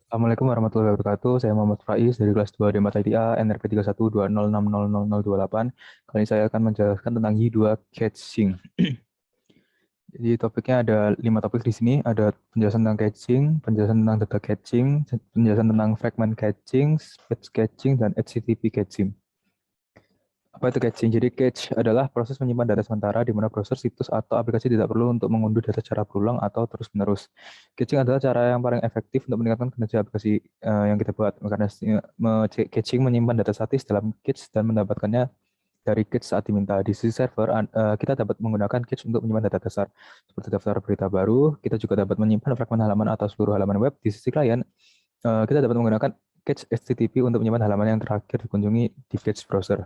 Assalamualaikum warahmatullahi wabarakatuh. Saya Muhammad Faiz dari kelas 2 D Mata ITA NRP 3120600008. Kali ini saya akan menjelaskan tentang Y2 catching. Jadi topiknya ada 5 topik di sini. Ada penjelasan tentang catching, penjelasan tentang data catching, penjelasan tentang fragment catching, speech catching, dan HTTP catching. Apa itu catching? Jadi cache adalah proses menyimpan data sementara di mana browser, situs, atau aplikasi tidak perlu untuk mengunduh data secara berulang atau terus-menerus. Catching adalah cara yang paling efektif untuk meningkatkan kinerja aplikasi yang kita buat. Karena catching menyimpan data statis dalam cache dan mendapatkannya dari cache saat diminta. Di sisi server, kita dapat menggunakan cache untuk menyimpan data dasar, seperti daftar berita baru. Kita juga dapat menyimpan fragmen halaman atau seluruh halaman web. Di sisi klien, kita dapat menggunakan cache HTTP untuk menyimpan halaman yang terakhir dikunjungi di cache browser.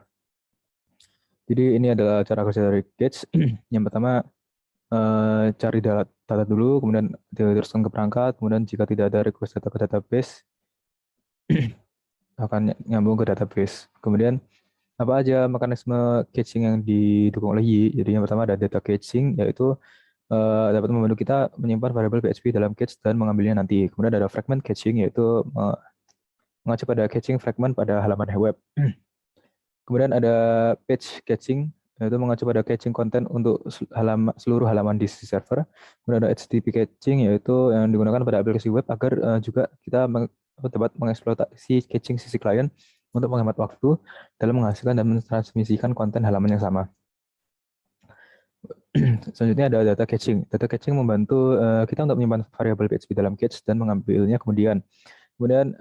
Jadi ini adalah cara kerja dari cache. Yang pertama, cari data dulu, kemudian diteruskan ke perangkat, kemudian jika tidak ada request data ke database, akan nyambung ke database. Kemudian, apa aja mekanisme caching yang didukung oleh Y? Jadi yang pertama ada data caching, yaitu dapat membantu kita menyimpan variabel PHP dalam cache dan mengambilnya nanti. Kemudian ada fragment caching, yaitu mengacu pada caching fragment pada halaman web. Kemudian ada page caching, yaitu mengacu pada caching konten untuk seluruh halaman di sisi server. Kemudian ada HTTP caching, yaitu yang digunakan pada aplikasi web agar juga kita dapat mengeksploitasi caching sisi klien untuk menghemat waktu dalam menghasilkan dan mentransmisikan konten halaman yang sama. Selanjutnya ada data caching. Data caching membantu kita untuk menyimpan variabel PHP dalam cache dan mengambilnya kemudian. Kemudian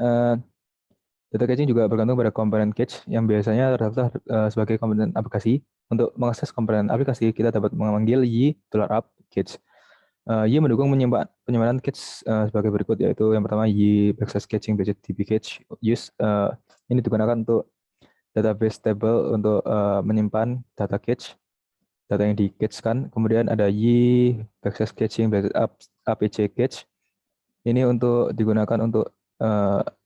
data caching juga bergantung pada komponen cache yang biasanya terdaftar sebagai komponen aplikasi. Untuk mengakses komponen aplikasi, kita dapat memanggil y$up cache. Y mendukung penyimpanan cache sebagai berikut, yaitu yang pertama y \caching db cache use. Ini digunakan untuk database table untuk menyimpan data cache, data yang di-cache-kan. Kemudian ada y \caching apc cache. Ini untuk digunakan untuk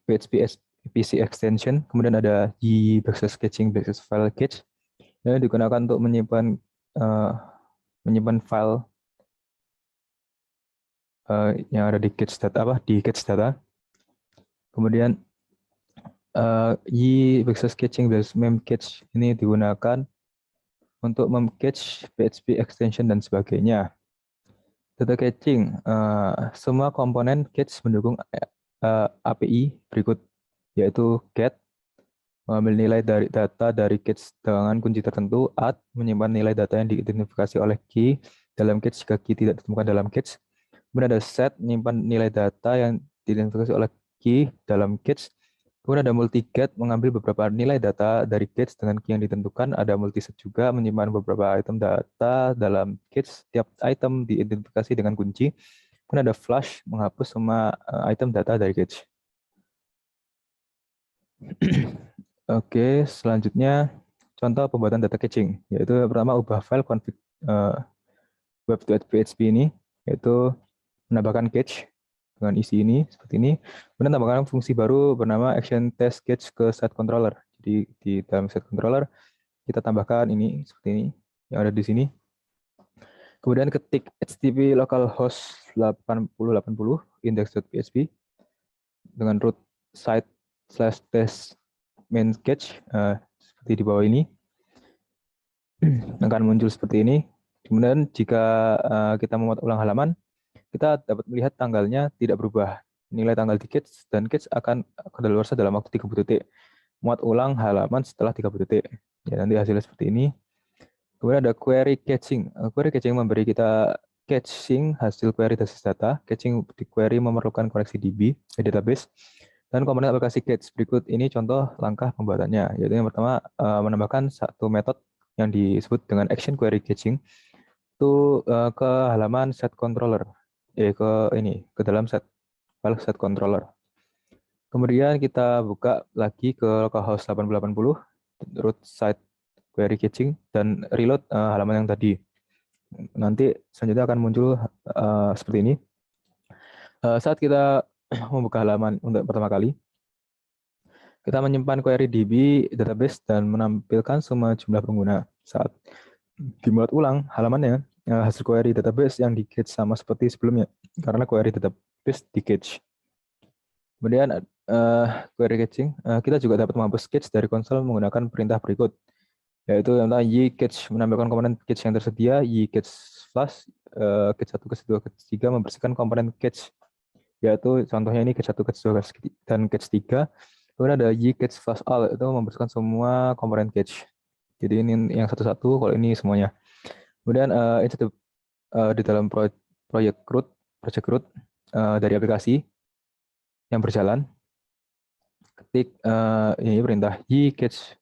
PHP PC extension. Kemudian ada y \caching file cache yang digunakan untuk menyimpan file yang ada di cache data. Kemudian y \caching memcache ini digunakan untuk memcache PHP extension dan sebagainya. Data caching, semua komponen cache mendukung API berikut, yaitu get, mengambil nilai dari data dari cache dengan kunci tertentu, add, menyimpan nilai data yang diidentifikasi oleh key dalam cache jika key tidak ditemukan dalam cache. Kemudian ada set, menyimpan nilai data yang diidentifikasi oleh key dalam cache. Kemudian ada multi-get, mengambil beberapa nilai data dari cache dengan key yang ditentukan. Ada multi-set juga, menyimpan beberapa item data dalam cache. Setiap item diidentifikasi dengan kunci. Kemudian ada flush, menghapus semua item data dari cache. Oke, selanjutnya contoh pembuatan data caching, yaitu pertama ubah file config web.php ini, yaitu menambahkan cache dengan isi ini seperti ini. Kemudian tambahkan fungsi baru bernama action test cache ke set controller. Jadi di dalam set controller kita tambahkan ini seperti ini yang ada di sini. Kemudian ketik http localhost 8080 index.php dengan root site/test main cache seperti di bawah ini akan muncul seperti ini. Kemudian jika kita memuat ulang halaman, kita dapat melihat tanggalnya tidak berubah. Nilai tanggal di cache dan cache akan kadaluarsa dalam waktu 30 detik. Muat ulang halaman setelah 30 detik. Ya, nanti hasilnya seperti ini. Kemudian ada query caching. Query caching memberi kita caching hasil query basis data. Caching di query memerlukan koneksi DB, database, dan komponen aplikasi cache. Berikut ini contoh langkah pembuatannya. Yaitu yang pertama, menambahkan satu metode yang disebut dengan action query caching itu ke halaman set controller, ke dalam file set controller. Kemudian kita buka lagi ke localhost 8080 root site query caching dan reload halaman yang tadi. Nanti selanjutnya akan muncul seperti ini. Saat kita membuka halaman untuk pertama kali, kita menyimpan query DB database dan menampilkan semua jumlah pengguna. Saat dimuat ulang halamannya, hasil query database yang di cache sama seperti sebelumnya, karena query database di cache. Kemudian query catching, kita juga dapat menghapus cache dari konsol menggunakan perintah berikut, yaitu yang pertama y cache menambahkan komponen cache yang tersedia, y cache flush, cache 1, cache 2, cache 3 membersihkan komponen cache, yaitu contohnya ini cache 1, cache 2, dan cache 3. Kemudian ada y cache flush all, itu membersihkan semua komponen cache. Jadi ini yang satu-satu, kalau ini semuanya. Kemudian di dalam project root dari aplikasi yang berjalan, ketik ini perintah y cache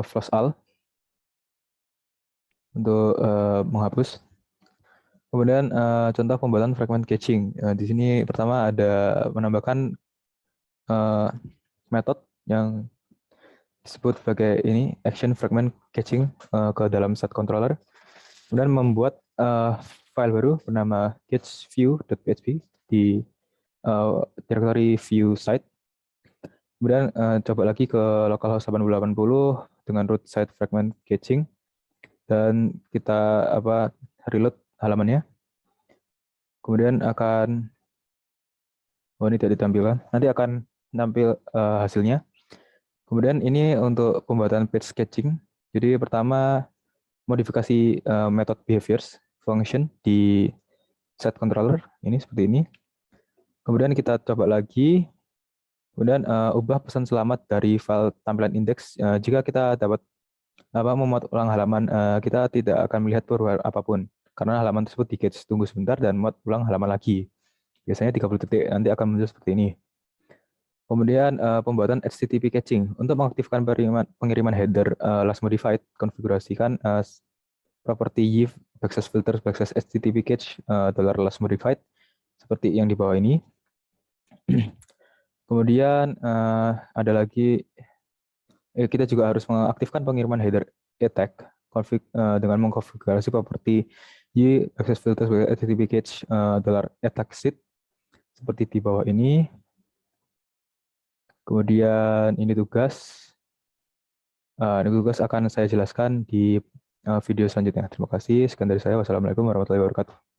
flush all untuk menghapus. Kemudian contoh pembuatan fragment caching. Di sini pertama ada menambahkan metode yang disebut sebagai ini action fragment caching ke dalam set controller. Kemudian membuat file baru bernama catchview.php di directory view site. Kemudian coba lagi ke localhost 8080 dengan root site fragment caching dan kita reload halamannya. Kemudian ini tidak ditampilkan. Nanti akan tampil hasilnya. Kemudian ini untuk pembuatan page sketching. Jadi pertama modifikasi method behaviors function di set controller ini seperti ini. Kemudian kita coba lagi. Kemudian ubah pesan selamat dari file tampilan index. Jika kita dapat memuat ulang halaman, kita tidak akan melihat perubahan apapun karena halaman tersebut di catch. Tunggu sebentar dan muat ulang halaman lagi. Biasanya 30 detik, nanti akan muncul seperti ini. Kemudian pembuatan HTTP caching. Untuk mengaktifkan pengiriman header last modified, konfigurasikan properti y /filter /HTTP cache $last modified seperti yang di bawah ini. Kemudian ada lagi, kita juga harus mengaktifkan pengiriman header attack dengan mengkonfigurasi properti y /filter HTTP cache $attack set seperti di bawah ini. Kemudian ini tugas. Tugas akan saya jelaskan di video selanjutnya. Terima kasih. Sekian dari saya. Wassalamualaikum warahmatullahi wabarakatuh.